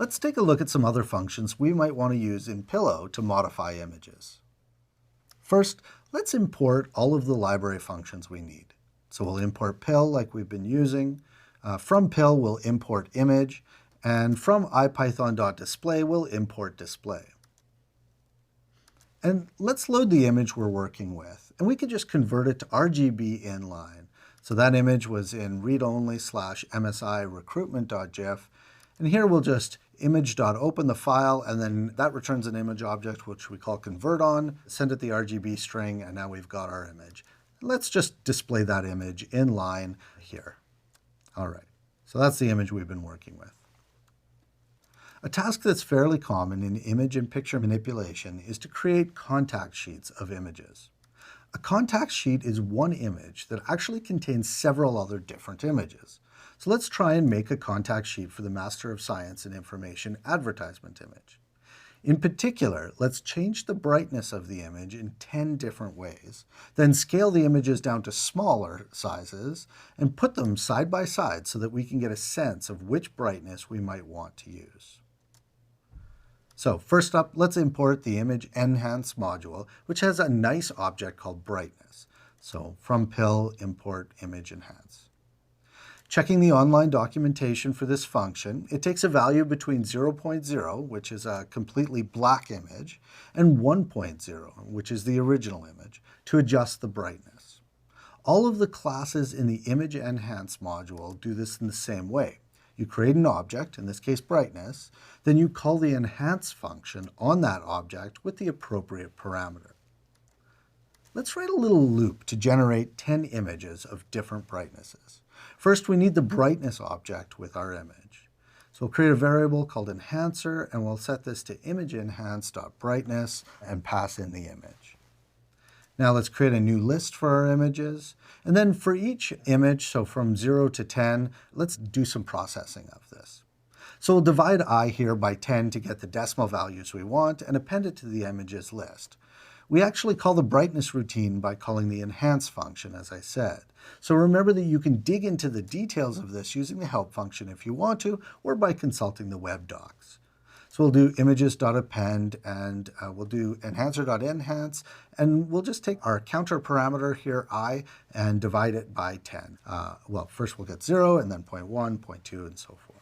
Let's take a look at some other functions we might want to use in Pillow to modify images. First, let's import all of the library functions we need. So we'll import PIL like we've been using. From PIL, we'll import image. And from ipython.display, we'll import display. And let's load the image we're working with. And we can just convert it to RGB inline. So that image was in read-only/MSI recruitment.gif. And here we'll just image.open the file, and then that returns an image object, which we call convert on, send it the RGB string, and now we've got our image. Let's just display that image in line here. All right, so that's the image we've been working with. A task that's fairly common in image and picture manipulation is to create contact sheets of images. A contact sheet is one image that actually contains several other different images. So let's try and make a contact sheet for the Master of Science and Information advertisement image. In particular, let's change the brightness of the image in 10 different ways, then scale the images down to smaller sizes and put them side by side so that we can get a sense of which brightness we might want to use. So first up, let's import the image enhance module, which has a nice object called brightness. So from PIL, import image enhance. Checking the online documentation for this function, it takes a value between 0.0, which is a completely black image, and 1.0, which is the original image, to adjust the brightness. All of the classes in the image enhance module do this in the same way. You create an object, in this case brightness, then you call the enhance function on that object with the appropriate parameter. Let's write a little loop to generate 10 images of different brightnesses. First, we need the brightness object with our image. So we'll create a variable called enhancer, and we'll set this to imageenhance.brightness and pass in the image. Now let's create a new list for our images. And then for each image, so from 0 to 10, let's do some processing of this. So we'll divide I here by 10 to get the decimal values we want and append it to the images list. We actually call the brightness routine by calling the enhance function, as I said. So remember that you can dig into the details of this using the help function if you want to, or by consulting the web docs. So we'll do images.append, and we'll do enhancer.enhance, and we'll just take our counter parameter here, I, and divide it by 10. Well, first we'll get 0, and then 0.1, 0.2, and so forth.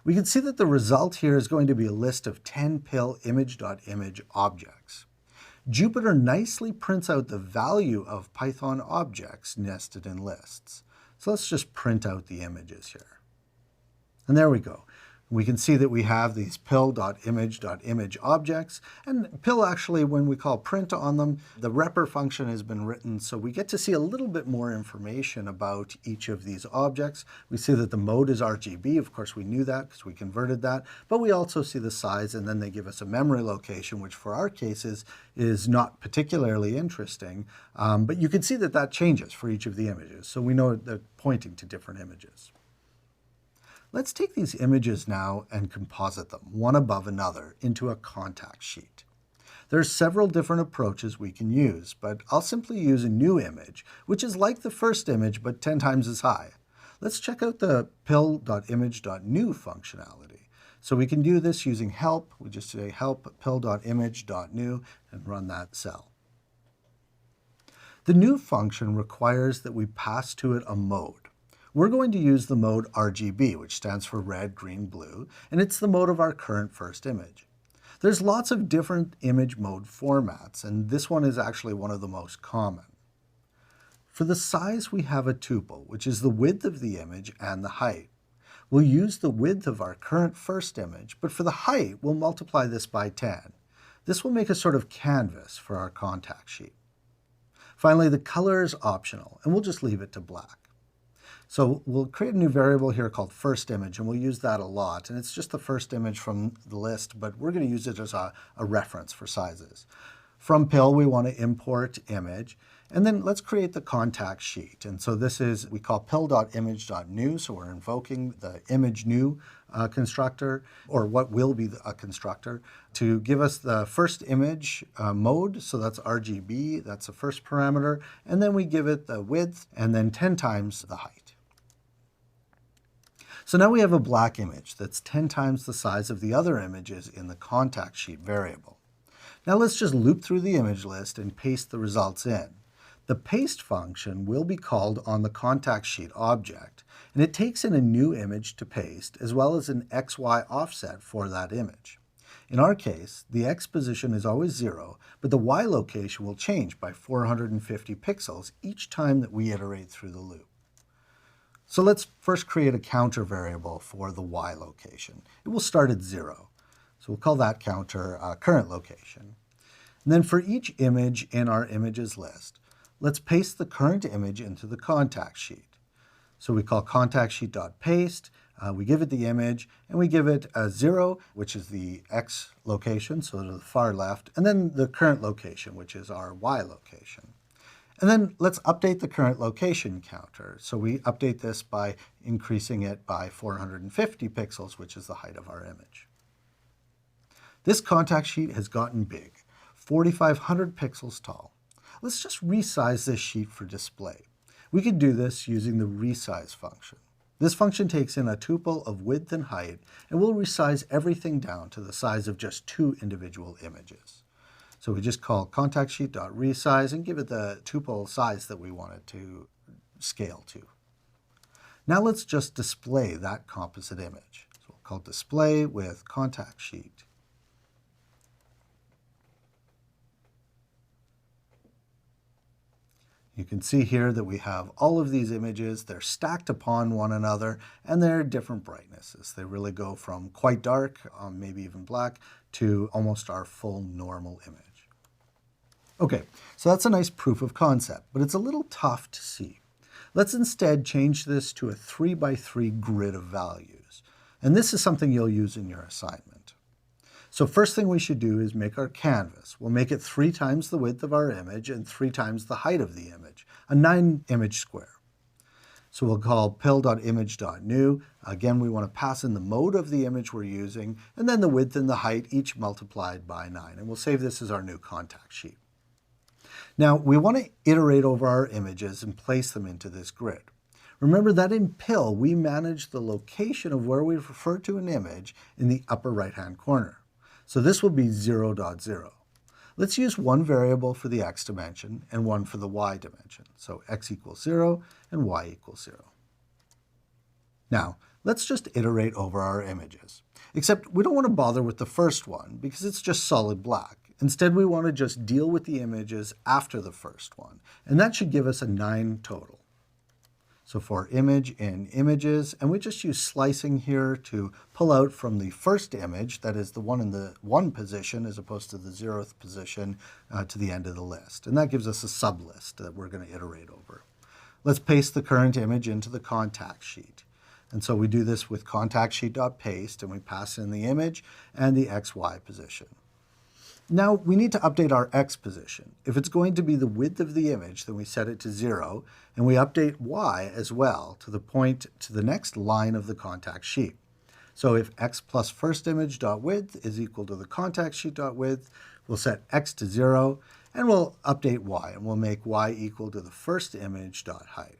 We can see that the result here is going to be a list of 10 PIL image.image objects. Jupyter nicely prints out the value of Python objects nested in lists. So let's just print out the images here. And there we go. We can see that we have these pil.image.image objects, and pil actually, when we call print on them, the repr function has been written, so we get to see a little bit more information about each of these objects. We see that the mode is RGB, of course we knew that because we converted that, but we also see the size, and then they give us a memory location, which for our cases is not particularly interesting, but you can see that that changes for each of the images, so we know they're pointing to different images. Let's take these images now and composite them, one above another, into a contact sheet. There are several different approaches we can use, but I'll simply use a new image, which is like the first image, but 10 times as high. Let's check out the pil.image.new functionality. So we can do this using help. We just say help pil.image.new and run that cell. The new function requires that we pass to it a mode. We're going to use the mode RGB, which stands for red, green, blue, and it's the mode of our current first image. There's lots of different image mode formats, and this one is actually one of the most common. For the size, we have a tuple, which is the width of the image and the height. We'll use the width of our current first image, but for the height, we'll multiply this by 10. This will make a sort of canvas for our contact sheet. Finally, the color is optional, and we'll just leave it to black. So we'll create a new variable here called first image, and we'll use that a lot. And it's just the first image from the list, but we're going to use it as a reference for sizes. From PIL, we want to import image. And then let's create the contact sheet. And so this is, we call pil.image.new, so we're invoking the image new constructor, or what will be a constructor, to give us the first image mode, so that's RGB, that's the first parameter, and then we give it the width, and then 10 times the height. So now we have a black image that's 10 times the size of the other images in the contact sheet variable. Now let's just loop through the image list and paste the results in. The paste function will be called on the contact sheet object, and it takes in a new image to paste as well as an XY offset for that image. In our case, the X position is always 0, but the Y location will change by 450 pixels each time that we iterate through the loop. So let's first create a counter variable for the Y location. It will start at 0. So we'll call that counter current location. And then for each image in our images list, let's paste the current image into the contact sheet. So we call contact sheet.paste, we give it the image, and we give it a 0, which is the X location, so to the far left, and then the current location, which is our Y location. And then let's update the current location counter. So we update this by increasing it by 450 pixels, which is the height of our image. This contact sheet has gotten big, 4,500 pixels tall. Let's just resize this sheet for display. We could do this using the resize function. This function takes in a tuple of width and height and will resize everything down to the size of just 2 individual images. So we just call contact sheet.resize and give it the tuple size that we want it to scale to. Now let's just display that composite image. So we'll call display with contact sheet. You can see here that we have all of these images. They're stacked upon one another, and they're different brightnesses. They really go from quite dark, maybe even black, to almost our full normal image. Okay, so that's a nice proof of concept, but it's a little tough to see. Let's instead change this to a 3x3 grid of values. And this is something you'll use in your assignment. So first thing we should do is make our canvas. We'll make it 3 times the width of our image and 3 times the height of the image, a 9-image square. So we'll call pil.image.new. Again, we want to pass in the mode of the image we're using, and then the width and the height each multiplied by 9. And we'll save this as our new contact sheet. Now, we want to iterate over our images and place them into this grid. Remember that in PIL, we manage the location of where we refer to an image in the upper right-hand corner. So this will be 0.0. Let's use one variable for the X dimension and one for the Y dimension. So X equals 0 and Y equals 0. Now, let's just iterate over our images. Except we don't want to bother with the first one because it's just solid black. Instead, we want to just deal with the images after the first one. And that should give us a 9 total. So for image in images, and we just use slicing here to pull out from the first image, that is the one in the 1 position as opposed to the 0th position, to the end of the list. And that gives us a sublist that we're going to iterate over. Let's paste the current image into the contact sheet. And so we do this with contact sheet.paste, and we pass in the image and the XY position. Now we need to update our X position. If it's going to be the width of the image, then we set it to 0, and we update Y as well to the point to the next line of the contact sheet. So if X plus first image dot width is equal to the contact sheet dot width, we'll set X to 0, and we'll update Y, and we'll make Y equal to the first image dot height.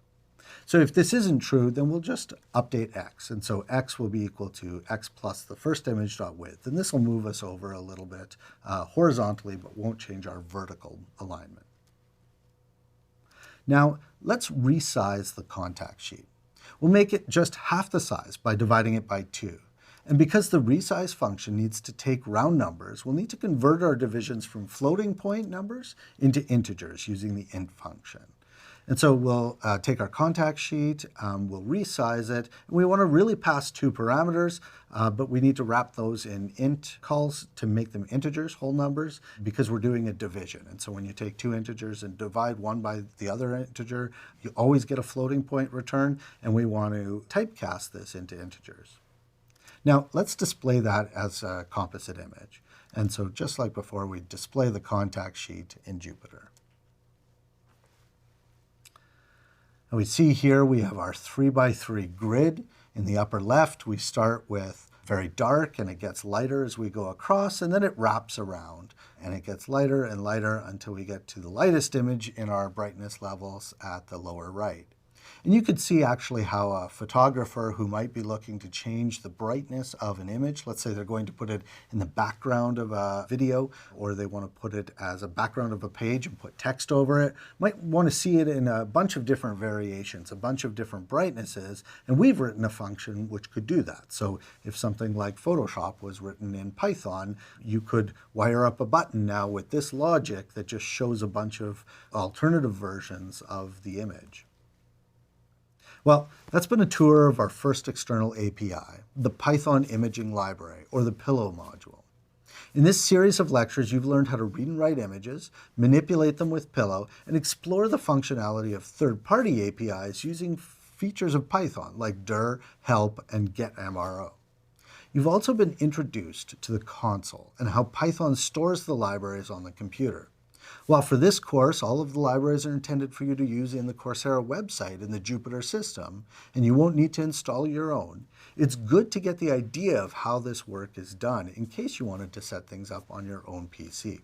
So if this isn't true, then we'll just update X. And so X will be equal to X plus the first image dot width. And this will move us over a little bit horizontally, but won't change our vertical alignment. Now, let's resize the contact sheet. We'll make it just half the size by dividing it by 2. And because the resize function needs to take round numbers, we'll need to convert our divisions from floating point numbers into integers using the int function. And so we'll take our contact sheet, we'll resize it, and we want to really pass 2 parameters, but we need to wrap those in int calls to make them integers, whole numbers, because we're doing a division. And so when you take 2 integers and divide one by the other integer, you always get a floating point return, and we want to typecast this into integers. Now let's display that as a composite image. And so just like before, we display the contact sheet in Jupyter. And we see here we have our 3x3 grid. In the upper left, we start with very dark, and it gets lighter as we go across, and then it wraps around, and it gets lighter and lighter until we get to the lightest image in our brightness levels at the lower right. And you could see actually how a photographer who might be looking to change the brightness of an image, let's say they're going to put it in the background of a video, or they want to put it as a background of a page and put text over it, might want to see it in a bunch of different variations, a bunch of different brightnesses, and we've written a function which could do that. So if something like Photoshop was written in Python, you could wire up a button now with this logic that just shows a bunch of alternative versions of the image. Well, that's been a tour of our first external API, the Python Imaging Library, or the PIL module. In this series of lectures, you've learned how to read and write images, manipulate them with PIL, and explore the functionality of third-party APIs using features of Python like dir, help, and getMRO. You've also been introduced to the console and how Python stores the libraries on the computer. While for this course, all of the libraries are intended for you to use in the Coursera website in the Jupyter system, and you won't need to install your own, it's good to get the idea of how this work is done in case you wanted to set things up on your own PC.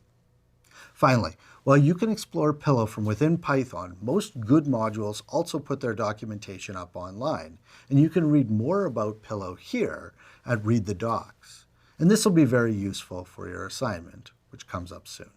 Finally, while you can explore PIL from within Python, most good modules also put their documentation up online, and you can read more about PIL here at Read the Docs. And this will be very useful for your assignment, which comes up soon.